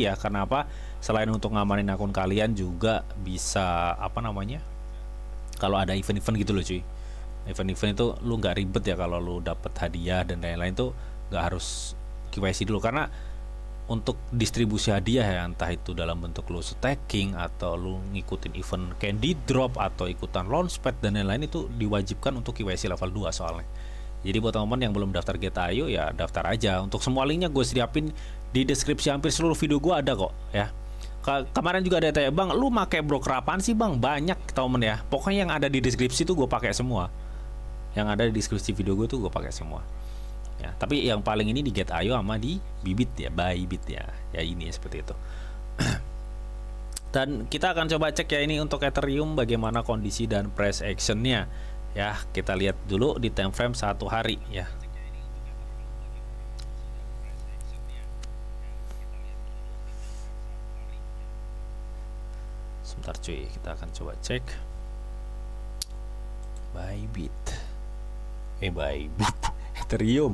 ya. Karena apa? Selain untuk ngamanin akun kalian juga bisa apa namanya? Kalau ada event-event gitu loh cuy. Event-event itu lu nggak ribet ya kalau lu dapet hadiah dan lain-lain tuh nggak harus KYC dulu, karena untuk distribusi hadiah ya, entah itu dalam bentuk lu staking atau lu ngikutin event candy drop atau ikutan launchpad dan lain-lain, itu diwajibkan untuk KYC level 2 soalnya. Jadi buat teman-teman yang belum daftar Getayo ya daftar aja. Untuk semua linknya gue siapin di deskripsi hampir seluruh video gue ada kok ya. Kemarin juga ada tanya, bang lu pakai broker apaan sih bang? Banyak temen ya, pokoknya yang ada di deskripsi tuh gue pakai semua. Yang ada di deskripsi video gue tuh gue pakai semua ya. Tapi yang paling ini di Getayo sama di Bybit ya, Bybit ya. Ya ini seperti itu. Dan kita akan coba cek ya ini untuk Ethereum bagaimana kondisi dan price actionnya ya. Kita lihat dulu di time frame 1 hari ya. Sebentar cuy, kita akan coba cek Bybit. Bybit Ethereum.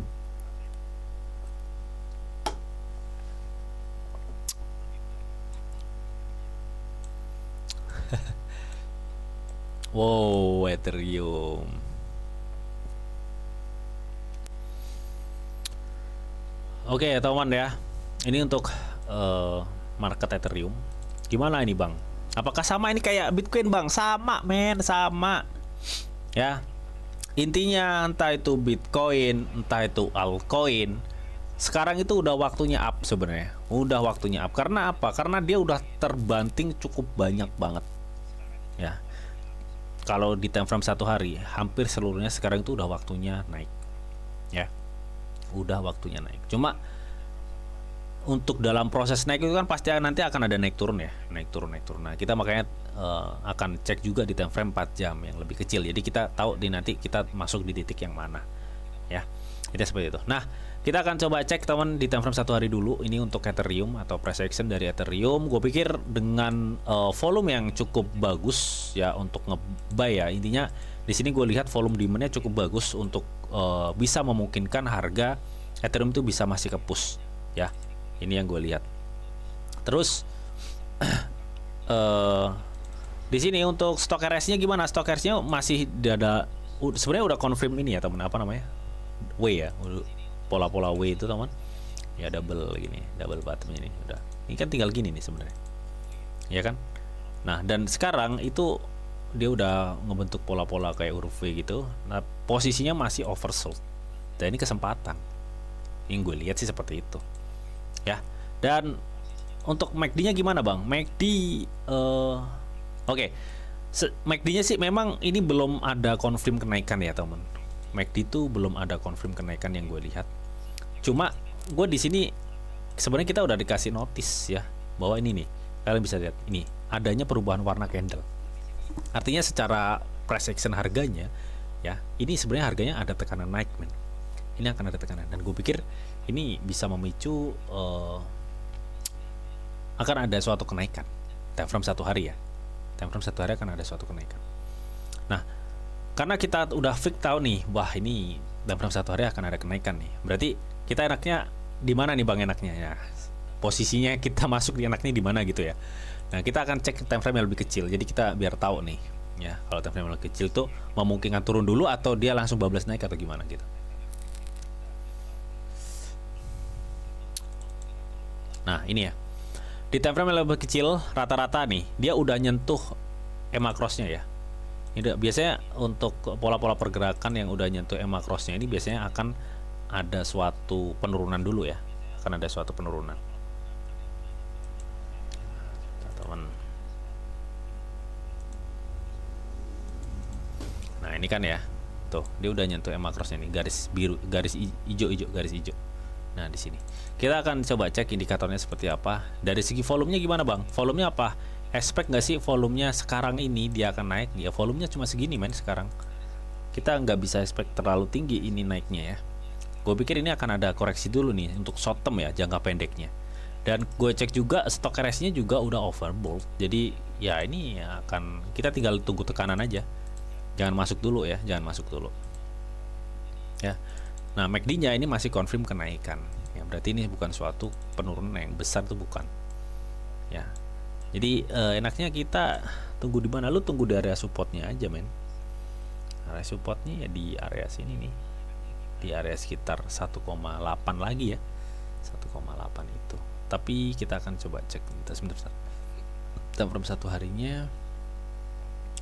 Wow, Ethereum. Oke, teman ya. Ini untuk market Ethereum. Gimana ini, Bang? Apakah sama ini kayak Bitcoin, Bang? Sama, men, sama. Ya. Intinya entah itu Bitcoin, entah itu altcoin, sekarang itu udah waktunya up sebenarnya. Udah waktunya up. Karena apa? Karena dia udah terbanting cukup banyak banget. Ya. Kalau di time frame 1 hari, hampir seluruhnya sekarang itu udah waktunya naik. Ya. Udah waktunya naik. Cuma untuk dalam proses naik itu kan pasti nanti akan ada naik turun ya, naik turun. Nah, kita makanya akan cek juga di time frame 4 jam yang lebih kecil. Jadi kita tahu di nanti kita masuk di titik yang mana. Ya. Itu seperti itu. Nah, kita akan coba cek teman di time frame 1 hari dulu ini untuk Ethereum atau price action dari Ethereum. Gue pikir dengan volume yang cukup bagus ya untuk nge-buy ya. Intinya di sini gue lihat volume demand-nya cukup bagus untuk bisa memungkinkan harga Ethereum itu bisa masih ke push ya. Ini yang gue lihat. Terus di sini untuk stock RS-nya gimana? Stock RS-nya masih ada, sebenarnya udah confirm ini ya teman, apa namanya? W ya, pola-pola W itu teman. Ya double gini, double bottom ini udah. Ini kan tinggal gini nih sebenarnya. Ya kan? Nah, dan sekarang itu dia udah ngebentuk pola-pola kayak huruf V gitu. Nah, posisinya masih oversold. Dan ini kesempatan. Yang gue lihat sih seperti itu. Ya, dan untuk MACD-nya gimana bang? MACD, oke, MACD-nya sih memang ini belum ada confirm kenaikan ya teman. MACD itu belum ada confirm kenaikan yang gue lihat. Cuma gue di sini sebenarnya kita udah dikasih notice ya bahwa ini nih, kalian bisa lihat ini adanya perubahan warna candle. Artinya secara price action harganya ya, ini sebenarnya harganya ada tekanan naik men. Ini akan ada tekanan dan gue pikir ini bisa memicu akan ada suatu kenaikan time frame 1 hari ya. Time frame 1 hari akan ada suatu kenaikan. Nah, karena kita udah fix tahu nih, wah ini time frame 1 hari akan ada kenaikan nih. Berarti kita enaknya di mana nih bang enaknya ya? Posisinya kita masuk di enaknya di mana gitu ya. Nah, kita akan cek time frame yang lebih kecil. Jadi kita biar tahu nih ya, kalau time frame yang lebih kecil tuh memungkinkan turun dulu atau dia langsung bablas naik atau gimana gitu. Nah, ini ya. Di time frame yang lebih kecil, rata-rata nih, dia udah nyentuh EMA cross-nya ya. Ini biasanya untuk pola-pola pergerakan yang udah nyentuh EMA cross-nya ini biasanya akan ada suatu penurunan dulu ya. Akan ada suatu penurunan. Teman. Nah, ini kan ya. Tuh, dia udah nyentuh EMA cross-nya nih, garis biru, garis hijau, garis hijau. Nah, di sini kita akan coba cek indikatornya seperti apa. Dari segi volumenya gimana bang? Volumenya apa? Expect nggak sih volumenya sekarang ini dia akan naik? Ya volumenya cuma segini men sekarang. Kita nggak bisa expect terlalu tinggi ini naiknya ya. Gue pikir ini akan ada koreksi dulu nih untuk short term ya, jangka pendeknya. Dan gue cek juga stock RS-nya juga udah overbought. Jadi ya ini akan kita tinggal tunggu tekanan aja. Jangan masuk dulu ya, jangan masuk dulu. Ya. Nah, MACD-nya ini masih confirm kenaikan. Ya, berarti ini bukan suatu penurunan yang besar tuh bukan. ya. Jadi enaknya kita tunggu di mana? Lu tunggu di area supportnya aja, men. Area supportnya ya di area sini nih, di area sekitar 1,8 lagi ya, 1,8 itu. Tapi kita akan coba cek sebentar. Kita per satu harinya,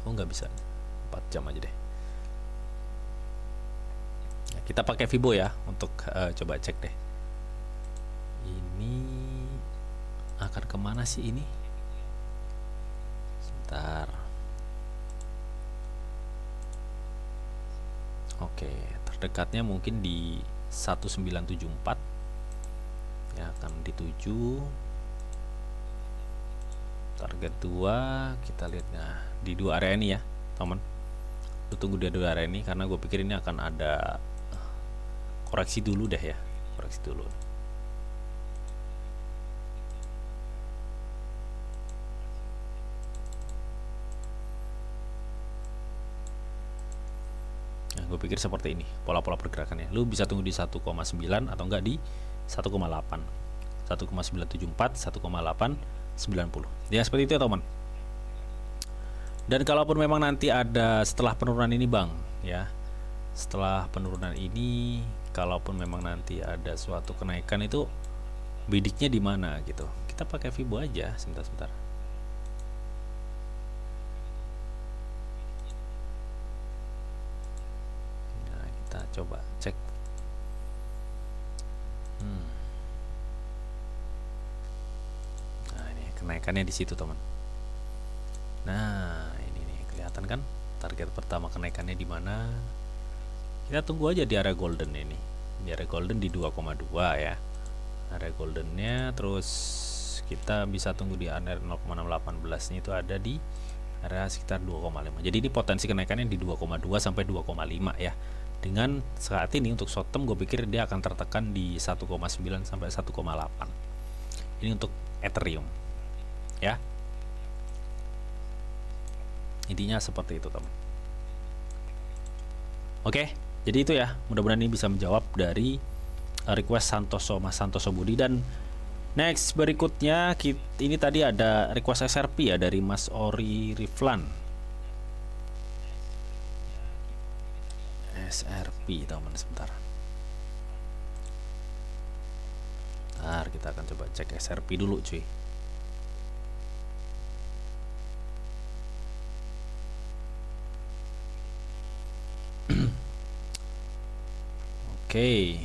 oh nggak bisa, 4 jam aja deh. Ya, kita pakai Fibo ya untuk coba cek deh. Ini akan kemana sih ini? Sebentar. Oke, terdekatnya mungkin di 1974 ya, akan dituju. Target 2 kita lihat, nah di dua area ini ya teman. Lu tunggu di dua area ini karena gue pikir ini akan ada koreksi dulu deh ya, koreksi dulu. Nah, gue pikir seperti ini pola-pola pergerakannya. Lu bisa tunggu di 1,9 atau enggak di 1,8, 1,974, 1,890 ya, seperti itu ya teman. Dan kalaupun memang nanti ada setelah penurunan ini bang ya, setelah penurunan ini kalaupun memang nanti ada suatu kenaikan, itu bidiknya di mana gitu, kita pakai Fibo aja. Sebentar. Nah, kita coba cek. Nah, ini kenaikannya di situ teman. Nah, ini nih kelihatan kan target pertama kenaikannya di mana. Kita tunggu aja di area golden ini. Di area golden di 2,2 ya. Area goldennya, terus kita bisa tunggu di area 0,618 nya itu ada di area sekitar 2,5. Jadi ini potensi kenaikannya di 2,2 sampai 2,5 ya. Dengan saat ini untuk short term gue pikir dia akan tertekan di 1,9 sampai 1,8. Ini untuk Ethereum ya. Intinya seperti itu teman. Oke, jadi itu ya, mudah-mudahan ini bisa menjawab dari request Mas Santoso Budi. Dan next berikutnya ini tadi ada request SRP ya dari Mas Ori Riflan. SRP teman, sebentar. Ntar kita akan coba cek SRP dulu cuy. Oke.